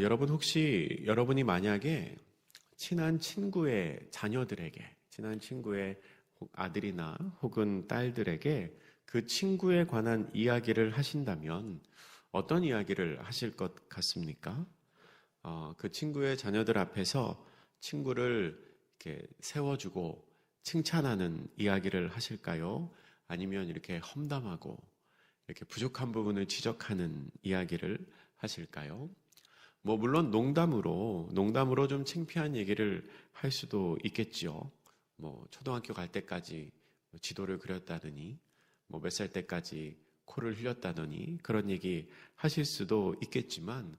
여러분 혹시 여러분이 만약에 친한 친구의 자녀들에게, 친한 친구의 아들이나 혹은 딸들에게 그 친구에 관한 이야기를 하신다면 어떤 이야기를 하실 것 같습니까? 그 친구의 자녀들 앞에서 친구를 이렇게 세워주고 칭찬하는 이야기를 하실까요? 아니면 이렇게 험담하고 이렇게 부족한 부분을 지적하는 이야기를 하실까요? 물론 농담으로 좀 창피한 얘기를 할 수도 있겠지요. 초등학교 갈 때까지 지도를 그렸다더니, 몇 살 때까지 코를 흘렸다더니, 그런 얘기 하실 수도 있겠지만,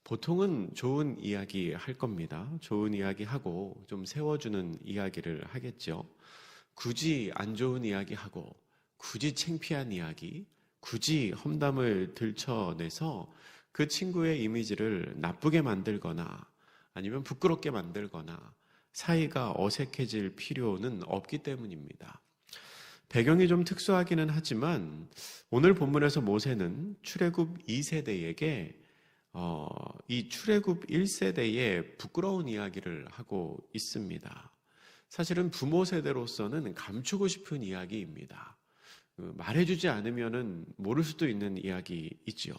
보통은 좋은 이야기 할 겁니다. 좋은 이야기 하고 좀 세워주는 이야기를 하겠죠. 굳이 안 좋은 이야기 하고, 굳이 창피한 이야기, 굳이 험담을 들춰내서 그 친구의 이미지를 나쁘게 만들거나 아니면 부끄럽게 만들거나 사이가 어색해질 필요는 없기 때문입니다. 배경이 좀 특수하기는 하지만 오늘 본문에서 모세는 출애굽 2세대에게 이 출애굽 1세대의 부끄러운 이야기를 하고 있습니다. 사실은 부모 세대로서는 감추고 싶은 이야기입니다. 말해주지 않으면 모를 수도 있는 이야기이지요.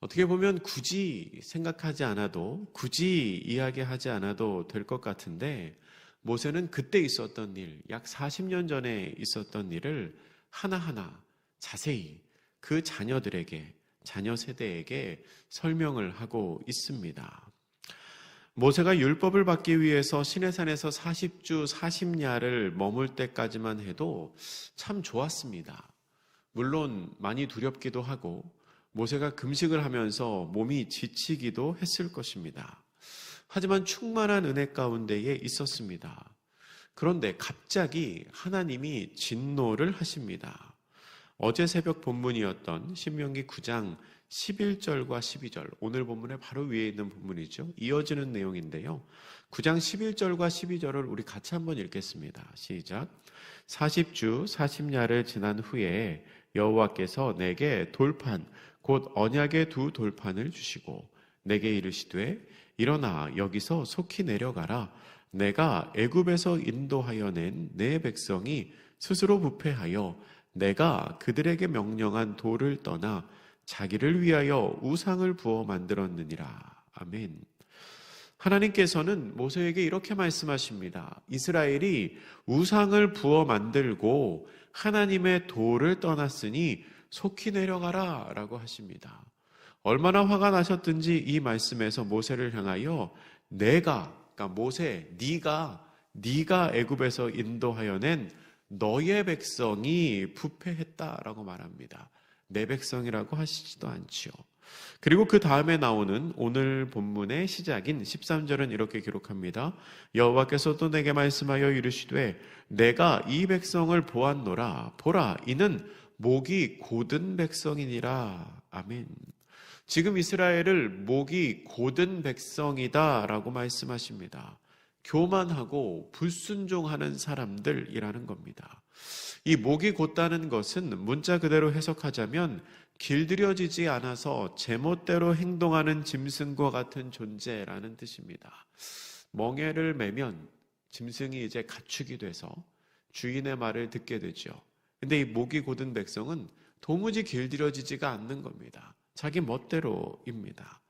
어떻게 보면 굳이 생각하지 않아도, 굳이 이야기하지 않아도 될 것 같은데, 모세는 그때 있었던 일, 약 40년 전에 있었던 일을 하나하나 자세히 그 자녀들에게, 자녀 세대에게 설명을 하고 있습니다. 모세가 율법을 받기 위해서 시내산에서 40주 40야를 머물 때까지만 해도 참 좋았습니다. 물론 많이 두렵기도 하고 모세가 금식을 하면서 몸이 지치기도 했을 것입니다. 하지만 충만한 은혜 가운데에 있었습니다. 그런데 갑자기 하나님이 진노를 하십니다. 어제 새벽 본문이었던 신명기 9장 11절과 12절, 오늘 본문의 바로 위에 있는 본문이죠. 이어지는 내용인데요. 9장 11절과 12절을 우리 같이 한번 읽겠습니다. 시작. 40주 40야를 지난 후에 여호와께서 내게 돌판 곧 언약의 두 돌판을 주시고 내게 이르시되 일어나 여기서 속히 내려가라. 내가 애굽에서 인도하여 낸 내 백성이 스스로 부패하여 내가 그들에게 명령한 도를 떠나 자기를 위하여 우상을 부어 만들었느니라. 아멘. 하나님께서는 모세에게 이렇게 말씀하십니다. 이스라엘이 우상을 부어 만들고 하나님의 도를 떠났으니 속히 내려가라 라고 하십니다. 얼마나 화가 나셨든지 이 말씀에서 모세를 향하여 그러니까 모세, 네가 애굽에서 인도하여 낸 너의 백성이 부패했다라고 말합니다. 내 백성이라고 하시지도 않지요. 그리고 그 다음에 나오는 오늘 본문의 시작인 13절은 이렇게 기록합니다. 여호와께서도 내게 말씀하여 이르시되 내가 이 백성을 보았노라. 보라, 이는 목이 곧은 백성이니라. 아멘. 지금 이스라엘을 목이 곧은 백성이다라고 말씀하십니다. 교만하고 불순종하는 사람들이라는 겁니다. 이 목이 곧다는 것은 문자 그대로 해석하자면 길들여지지 않아서 제멋대로 행동하는 짐승과 같은 존재라는 뜻입니다. 멍에를 매면 짐승이 이제 가축이 돼서 주인의 말을 듣게 되죠. 근데 이 목이 곧은 백성은 도무지 길들여지지가 않는 겁니다. 자기 멋대로입니다.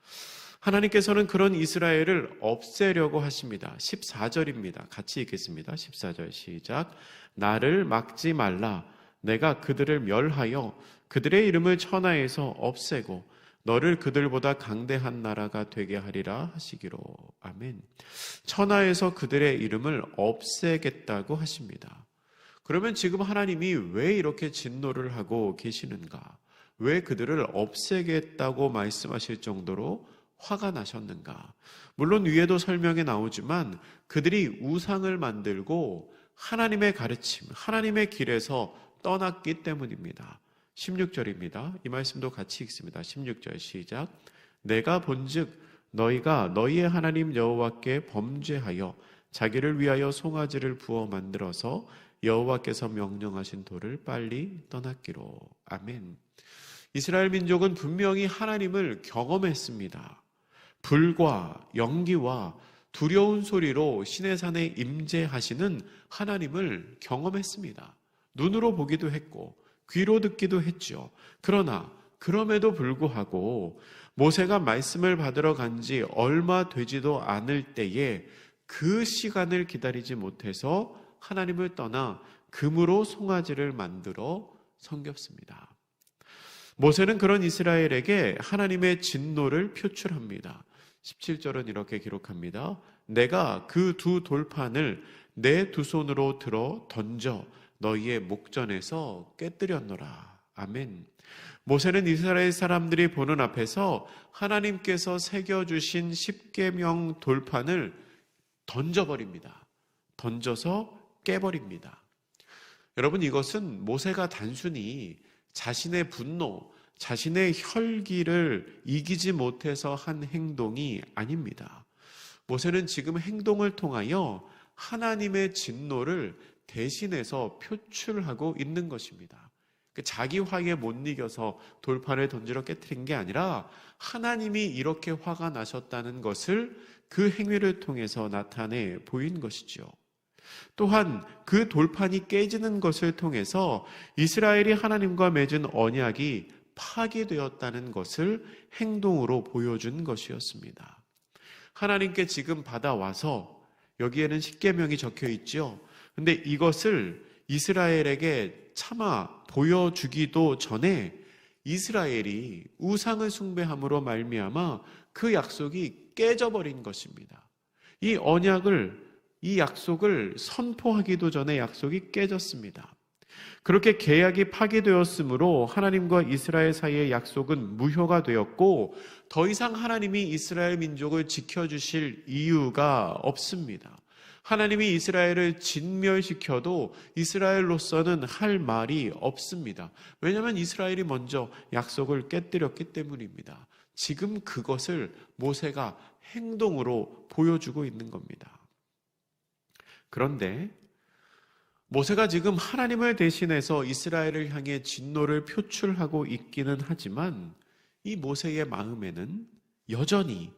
하나님께서는 그런 이스라엘을 없애려고 하십니다. 14절입니다. 같이 읽겠습니다. 14절 시작. 나를 막지 말라. 내가 그들을 멸하여 그들의 이름을 천하에서 없애고 너를 그들보다 강대한 나라가 되게 하리라 하시기로. 아멘. 천하에서 그들의 이름을 없애겠다고 하십니다. 그러면 지금 하나님이 왜 이렇게 진노를 하고 계시는가? 왜 그들을 없애겠다고 말씀하실 정도로 화가 나셨는가? 물론 위에도 설명에 나오지만 그들이 우상을 만들고 하나님의 가르침, 하나님의 길에서 떠났기 때문입니다. 16절입니다. 이 말씀도 같이 읽습니다. 16절 시작. 내가 본즉 너희가 너희의 하나님 여호와께 범죄하여 자기를 위하여 송아지를 부어 만들어서 여호와께서 명령하신 도를 빨리 떠났기로. 아멘. 이스라엘 민족은 분명히 하나님을 경험했습니다. 불과 연기와 두려운 소리로 시내산에 임재하시는 하나님을 경험했습니다. 눈으로 보기도 했고 귀로 듣기도 했죠. 그러나 그럼에도 불구하고 모세가 말씀을 받으러 간 지 얼마 되지도 않을 때에 그 시간을 기다리지 못해서 하나님을 떠나 금으로 송아지를 만들어 섬겼습니다. 모세는 그런 이스라엘에게 하나님의 진노를 표출합니다. 17절은 이렇게 기록합니다. 내가 그 두 돌판을 내 두 손으로 들어 던져 너희의 목전에서 깨뜨렸노라. 아멘. 모세는 이스라엘 사람들이 보는 앞에서 하나님께서 새겨주신 십계명 돌판을 던져버립니다. 던져서 깨버립니다. 여러분, 이것은 모세가 단순히 자신의 분노, 자신의 혈기를 이기지 못해서 한 행동이 아닙니다. 모세는 지금 행동을 통하여 하나님의 진노를 대신해서 표출하고 있는 것입니다. 자기 화에 못 이겨서 돌판을 던지러 깨트린 게 아니라 하나님이 이렇게 화가 나셨다는 것을 그 행위를 통해서 나타내 보인 것이죠. 또한 그 돌판이 깨지는 것을 통해서 이스라엘이 하나님과 맺은 언약이 파기되었다는 것을 행동으로 보여준 것이었습니다. 하나님께 지금 받아와서 여기에는 십계명이 적혀 있죠. 근데 이것을 이스라엘에게 차마 보여주기도 전에 이스라엘이 우상을 숭배함으로 말미암아 그 약속이 깨져버린 것입니다. 이 약속을 선포하기도 전에 약속이 깨졌습니다. 그렇게 계약이 파기되었으므로 하나님과 이스라엘 사이의 약속은 무효가 되었고 더 이상 하나님이 이스라엘 민족을 지켜주실 이유가 없습니다. 하나님이 이스라엘을 진멸시켜도 이스라엘로서는 할 말이 없습니다. 왜냐하면 이스라엘이 먼저 약속을 깨뜨렸기 때문입니다. 지금 그것을 모세가 행동으로 보여주고 있는 겁니다. 그런데 모세가 지금 하나님을 대신해서 이스라엘을 향해 진노를 표출하고 있기는 하지만 이 모세의 마음에는 여전히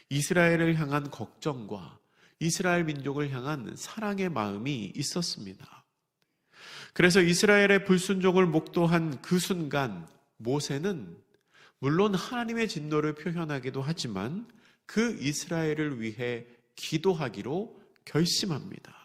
이스라엘을 향한 걱정과 이스라엘 민족을 향한 사랑의 마음이 있었습니다. 그래서 이스라엘의 불순종을 목도한 그 순간 모세는 물론 하나님의 진노를 표현하기도 하지만 그 이스라엘을 위해 기도하기로 결심합니다.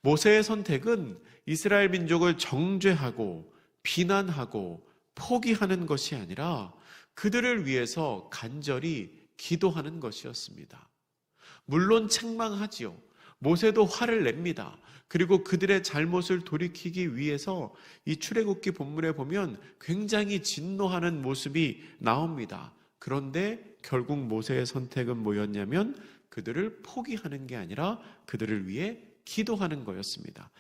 모세의 선택은 이스라엘 민족을 정죄하고 비난하고 포기하는 것이 아니라 그들을 위해서 간절히 기도하는 것이었습니다. 물론 책망하지요. 모세도 화를 냅니다. 그리고 그들의 잘못을 돌이키기 위해서 이 출애굽기 본문에 보면 굉장히 진노하는 모습이 나옵니다. 그런데 결국 모세의 선택은 뭐였냐면 그들을 포기하는 게 아니라 그들을 위해 기도하는 거였습니다.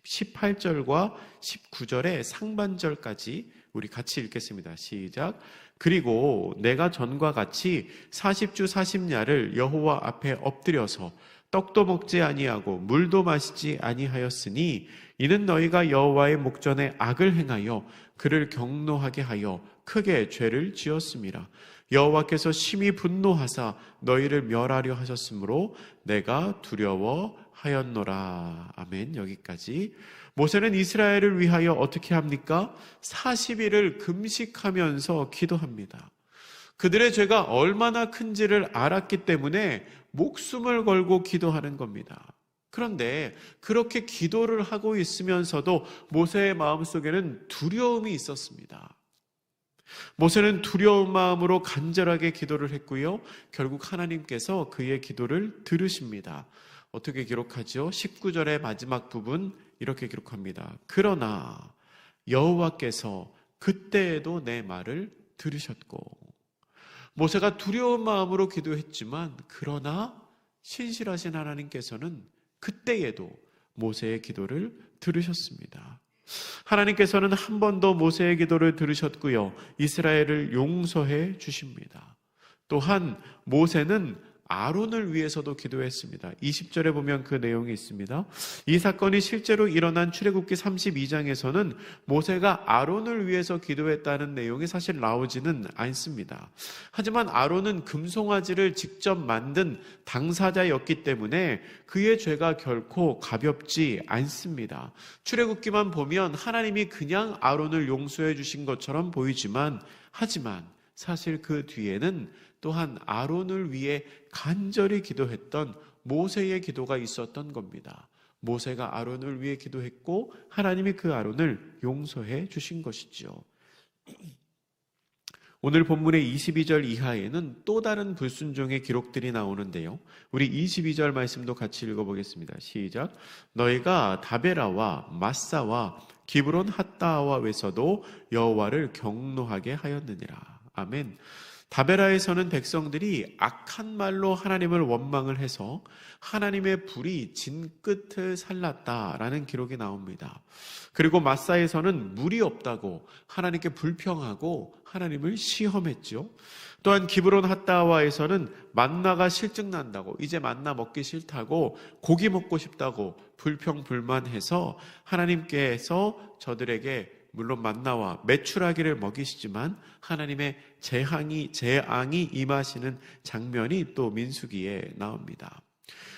18절과 19절의 상반절까지 우리 같이 읽겠습니다. 시작. 그리고 내가 전과 같이 40주 40야를 여호와 앞에 엎드려서 떡도 먹지 아니하고 물도 마시지 아니하였으니 이는 너희가 여호와의 목전에 악을 행하여 그를 경노하게 하여 크게 죄를 지었음이라. 여호와께서 심히 분노하사 너희를 멸하려 하셨으므로 내가 두려워하였노라. 아멘. 여기까지. 모세는 이스라엘을 위하여 어떻게 합니까? 40일을 금식하면서 기도합니다. 그들의 죄가 얼마나 큰지를 알았기 때문에 목숨을 걸고 기도하는 겁니다. 그런데 그렇게 기도를 하고 있으면서도 모세의 마음속에는 두려움이 있었습니다. 모세는 두려운 마음으로 간절하게 기도를 했고요. 결국 하나님께서 그의 기도를 들으십니다. 어떻게 기록하죠? 19절의 마지막 부분 이렇게 기록합니다. 그러나 여호와께서 그때에도 내 말을 들으셨고. 모세가 두려운 마음으로 기도했지만 그러나 신실하신 하나님께서는 그때에도 모세의 기도를 들으셨습니다. 하나님께서는 한 번 더 모세의 기도를 들으셨고요. 이스라엘을 용서해 주십니다. 또한 모세는 아론을 위해서도 기도했습니다. 20절에 보면 그 내용이 있습니다. 이 사건이 실제로 일어난 출애굽기 32장에서는 모세가 아론을 위해서 기도했다는 내용이 사실 나오지는 않습니다. 하지만 아론은 금송아지를 직접 만든 당사자였기 때문에 그의 죄가 결코 가볍지 않습니다. 출애굽기만 보면 하나님이 그냥 아론을 용서해 주신 것처럼 보이지만 하지만 사실 그 뒤에는 또한 아론을 위해 간절히 기도했던 모세의 기도가 있었던 겁니다. 모세가 아론을 위해 기도했고 하나님이 그 아론을 용서해 주신 것이죠. 오늘 본문의 22절 이하에는 또 다른 불순종의 기록들이 나오는데요. 우리 22절 말씀도 같이 읽어보겠습니다. 시작. 너희가 다베라와 마사와 기브론 핫다와 외서도 여호와를 경노하게 하였느니라. 아멘. 다베라에서는 백성들이 악한 말로 하나님을 원망을 해서 하나님의 불이 진 끝을 살랐다라는 기록이 나옵니다. 그리고 마사에서는 물이 없다고 하나님께 불평하고 하나님을 시험했죠. 또한 기브론 핫다와에서는 만나가 실증난다고, 이제 만나 먹기 싫다고, 고기 먹고 싶다고 불평불만해서 하나님께서 저들에게 물론 만나와 메추라기를 먹이시지만 하나님의 재앙이 임하시는 장면이 또 민수기에 나옵니다.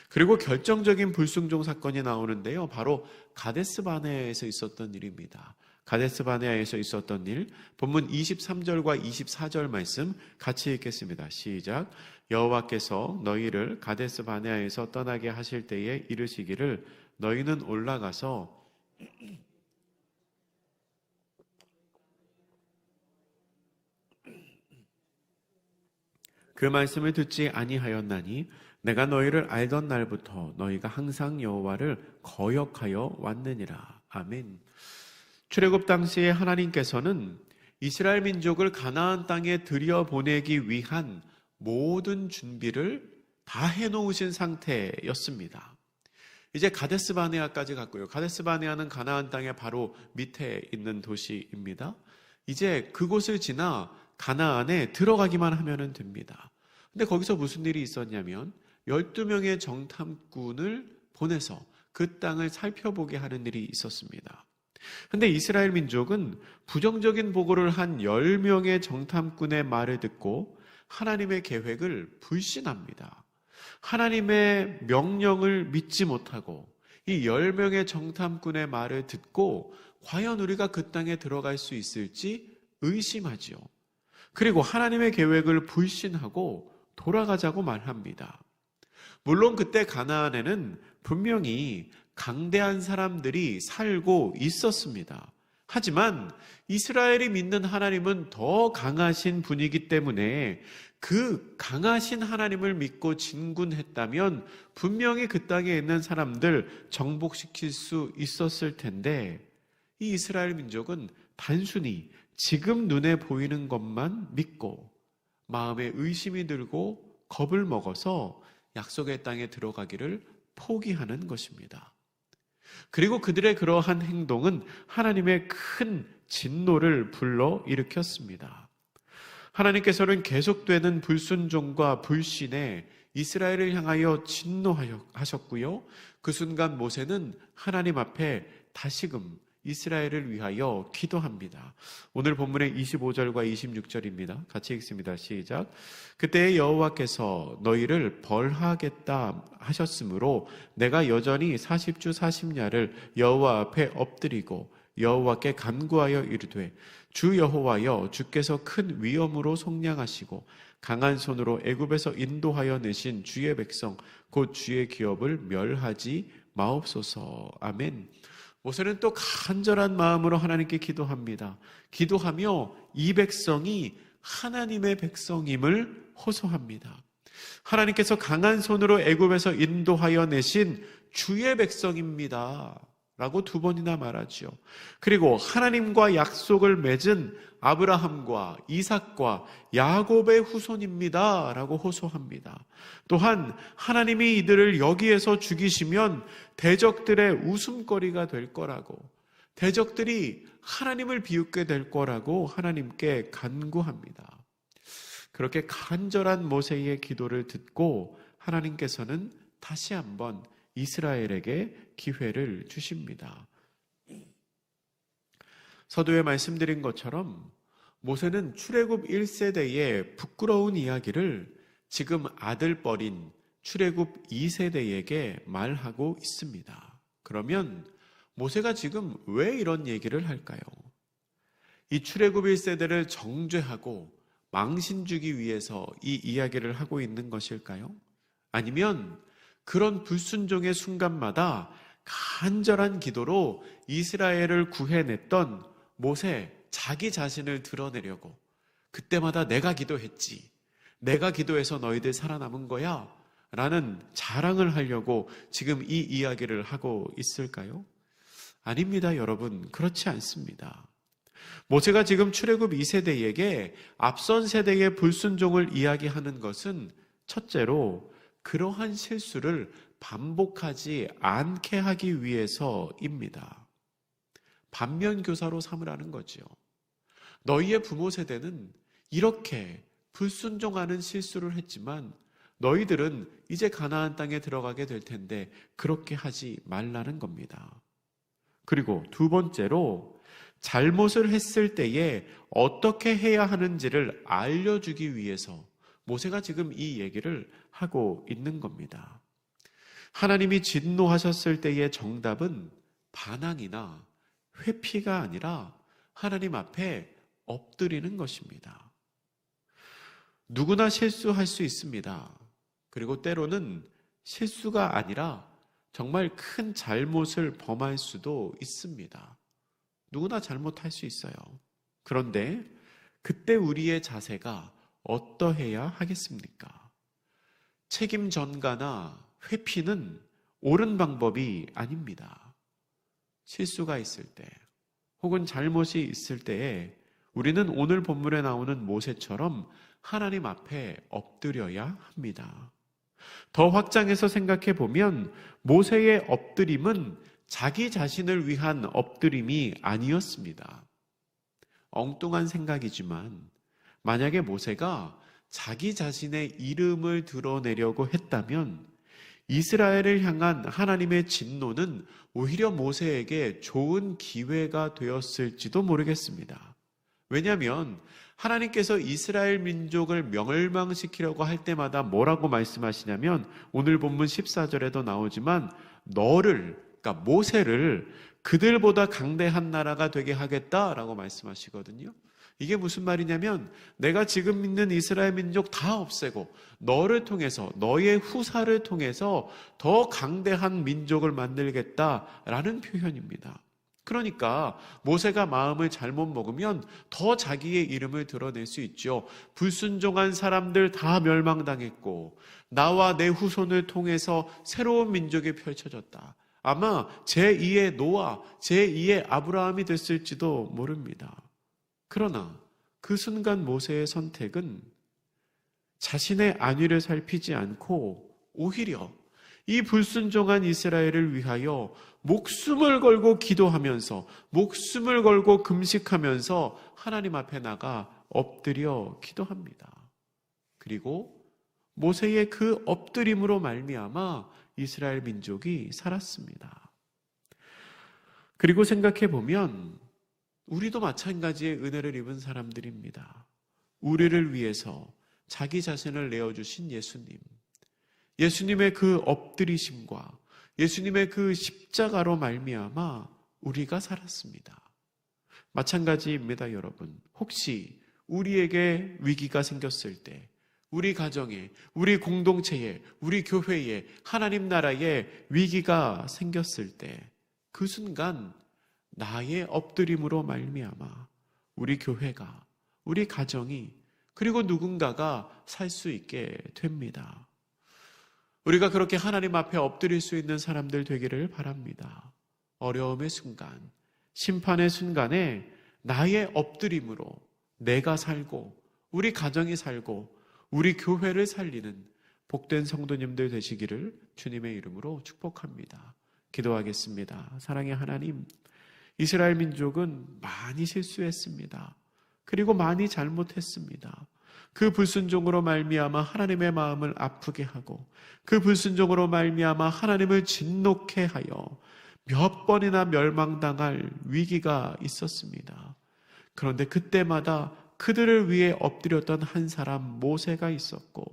그리고 결정적인 불순종 사건이 나오는데요. 바로 가데스바네아에서 있었던 일입니다. 가데스바네아에서 있었던 일, 본문 23절과 24절 말씀 같이 읽겠습니다. 시작. 여호와께서 너희를 가데스바네아에서 떠나게 하실 때에 이르시기를 너희는 올라가서 그 말씀을 듣지 아니하였나니 내가 너희를 알던 날부터 너희가 항상 여호와를 거역하여 왔느니라. 아멘. 출애굽 당시에 하나님께서는 이스라엘 민족을 가나안 땅에 들여보내기 위한 모든 준비를 다 해놓으신 상태였습니다. 이제 가데스바네아까지 갔고요. 가데스바네아는 가나안 땅의 바로 밑에 있는 도시입니다. 이제 그곳을 지나 가나안에 들어가기만 하면 됩니다. 근데 거기서 무슨 일이 있었냐면 12명의 정탐꾼을 보내서 그 땅을 살펴보게 하는 일이 있었습니다. 근데 이스라엘 민족은 부정적인 보고를 한 10명의 정탐꾼의 말을 듣고 하나님의 계획을 불신합니다. 하나님의 명령을 믿지 못하고 이 10명의 정탐꾼의 말을 듣고 과연 우리가 그 땅에 들어갈 수 있을지 의심하지요. 그리고 하나님의 계획을 불신하고 돌아가자고 말합니다. 물론 그때 가나안에는 분명히 강대한 사람들이 살고 있었습니다. 하지만 이스라엘이 믿는 하나님은 더 강하신 분이기 때문에 그 강하신 하나님을 믿고 진군했다면 분명히 그 땅에 있는 사람들 정복시킬 수 있었을 텐데 이 이스라엘 민족은 단순히 지금 눈에 보이는 것만 믿고 마음에 의심이 들고 겁을 먹어서 약속의 땅에 들어가기를 포기하는 것입니다. 그리고 그들의 그러한 행동은 하나님의 큰 진노를 불러 일으켰습니다. 하나님께서는 계속되는 불순종과 불신에 이스라엘을 향하여 진노하셨고요. 그 순간 모세는 하나님 앞에 다시금 이스라엘을 위하여 기도합니다. 오늘 본문의 25절과 26절입니다. 같이 읽습니다. 시작. 그때 여호와께서 너희를 벌하겠다 하셨으므로 내가 여전히 40주 40야를 여호와 앞에 엎드리고 여호와께 간구하여 이르되 주 여호와여 주께서 큰 위엄으로 속량하시고 강한 손으로 애굽에서 인도하여 내신 주의 백성 곧 주의 기업을 멸하지 마옵소서. 아멘. 모세는 또 간절한 마음으로 하나님께 기도합니다. 기도하며 이 백성이 하나님의 백성임을 호소합니다. 하나님께서 강한 손으로 애굽에서 인도하여 내신 주의 백성입니다 라고 2번이나 말하죠. 그리고 하나님과 약속을 맺은 아브라함과 이삭과 야곱의 후손입니다 라고 호소합니다. 또한 하나님이 이들을 여기에서 죽이시면 대적들의 웃음거리가 될 거라고, 대적들이 하나님을 비웃게 될 거라고 하나님께 간구합니다. 그렇게 간절한 모세의 기도를 듣고 하나님께서는 다시 한번 이스라엘에게 기회를 주십니다. 서두에 말씀드린 것처럼 모세는 출애굽 1세대의 부끄러운 이야기를 지금 아들뻘인 출애굽 2세대에게 말하고 있습니다. 그러면 모세가 지금 왜 이런 얘기를 할까요? 이 출애굽 1세대를 정죄하고 망신 주기 위해서 이 이야기를 하고 있는 것일까요? 아니면 그런 불순종의 순간마다 간절한 기도로 이스라엘을 구해냈던 모세 자기 자신을 드러내려고 그때마다 내가 기도했지, 내가 기도해서 너희들 살아남은 거야 라는 자랑을 하려고 지금 이 이야기를 하고 있을까요? 아닙니다, 여러분. 그렇지 않습니다. 모세가 지금 출애굽 2세대에게 앞선 세대의 불순종을 이야기하는 것은 첫째로 그러한 실수를 반복하지 않게 하기 위해서입니다. 반면교사로 삼으라는 거지요. 너희의 부모 세대는 이렇게 불순종하는 실수를 했지만 너희들은 이제 가나안 땅에 들어가게 될 텐데 그렇게 하지 말라는 겁니다. 그리고 두 번째로 잘못을 했을 때에 어떻게 해야 하는지를 알려주기 위해서 모세가 지금 이 얘기를 하고 있는 겁니다. 하나님이 진노하셨을 때의 정답은 반항이나 회피가 아니라 하나님 앞에 엎드리는 것입니다. 누구나 실수할 수 있습니다. 그리고 때로는 실수가 아니라 정말 큰 잘못을 범할 수도 있습니다. 누구나 잘못할 수 있어요. 그런데 그때 우리의 자세가 어떠해야 하겠습니까? 책임 전가나 회피는 옳은 방법이 아닙니다. 실수가 있을 때 혹은 잘못이 있을 때에 우리는 오늘 본문에 나오는 모세처럼 하나님 앞에 엎드려야 합니다. 더 확장해서 생각해 보면 모세의 엎드림은 자기 자신을 위한 엎드림이 아니었습니다. 엉뚱한 생각이지만 만약에 모세가 자기 자신의 이름을 드러내려고 했다면 이스라엘을 향한 하나님의 진노는 오히려 모세에게 좋은 기회가 되었을지도 모르겠습니다. 왜냐하면 하나님께서 이스라엘 민족을 멸망시키려고 할 때마다 뭐라고 말씀하시냐면 오늘 본문 14절에도 나오지만 너를, 그러니까 모세를 그들보다 강대한 나라가 되게 하겠다라고 말씀하시거든요. 이게 무슨 말이냐면 내가 지금 믿는 이스라엘 민족 다 없애고 너를 통해서 너의 후사를 통해서 더 강대한 민족을 만들겠다라는 표현입니다. 그러니까 모세가 마음을 잘못 먹으면 더 자기의 이름을 드러낼 수 있죠. 불순종한 사람들 다 멸망당했고 나와 내 후손을 통해서 새로운 민족이 펼쳐졌다. 아마 제2의 노아, 제2의 아브라함이 됐을지도 모릅니다. 그러나 그 순간 모세의 선택은 자신의 안위를 살피지 않고 오히려 이 불순종한 이스라엘을 위하여 목숨을 걸고 기도하면서 목숨을 걸고 금식하면서 하나님 앞에 나가 엎드려 기도합니다. 그리고 모세의 그 엎드림으로 말미암아 이스라엘 민족이 살았습니다. 그리고 생각해 보면 우리도 마찬가지의 은혜를 입은 사람들입니다. 우리를 위해서 자기 자신을 내어주신 예수님, 예수님의 그 엎드리심과 예수님의 그 십자가로 말미암아 우리가 살았습니다. 마찬가지입니다, 여러분. 혹시 우리에게 위기가 생겼을 때 우리 가정에, 우리 공동체에, 우리 교회에, 하나님 나라에 위기가 생겼을 때 그 순간 나의 엎드림으로 말미암아 우리 교회가, 우리 가정이, 그리고 누군가가 살 수 있게 됩니다. 우리가 그렇게 하나님 앞에 엎드릴 수 있는 사람들 되기를 바랍니다. 어려움의 순간, 심판의 순간에 나의 엎드림으로 내가 살고 우리 가정이 살고 우리 교회를 살리는 복된 성도님들 되시기를 주님의 이름으로 축복합니다. 기도하겠습니다. 사랑의 하나님, 이스라엘 민족은 많이 실수했습니다. 그리고 많이 잘못했습니다. 그 불순종으로 말미암아 하나님의 마음을 아프게 하고 그 불순종으로 말미암아 하나님을 진노케 하여 몇 번이나 멸망당할 위기가 있었습니다. 그런데 그때마다 그들을 위해 엎드렸던 한 사람 모세가 있었고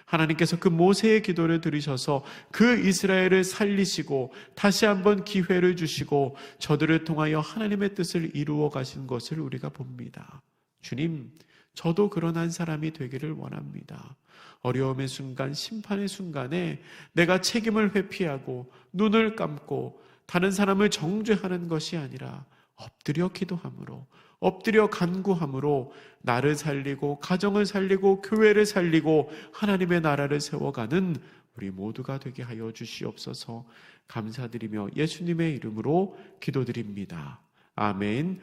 하나님께서 그 모세의 기도를 들으셔서 그 이스라엘을 살리시고 다시 한번 기회를 주시고 저들을 통하여 하나님의 뜻을 이루어 가신 것을 우리가 봅니다. 주님, 저도 그런 한 사람이 되기를 원합니다. 어려움의 순간, 심판의 순간에 내가 책임을 회피하고 눈을 감고 다른 사람을 정죄하는 것이 아니라 엎드려 기도함으로, 엎드려 간구함으로 나를 살리고 가정을 살리고 교회를 살리고 하나님의 나라를 세워가는 우리 모두가 되게 하여 주시옵소서. 감사드리며 예수님의 이름으로 기도드립니다. 아멘.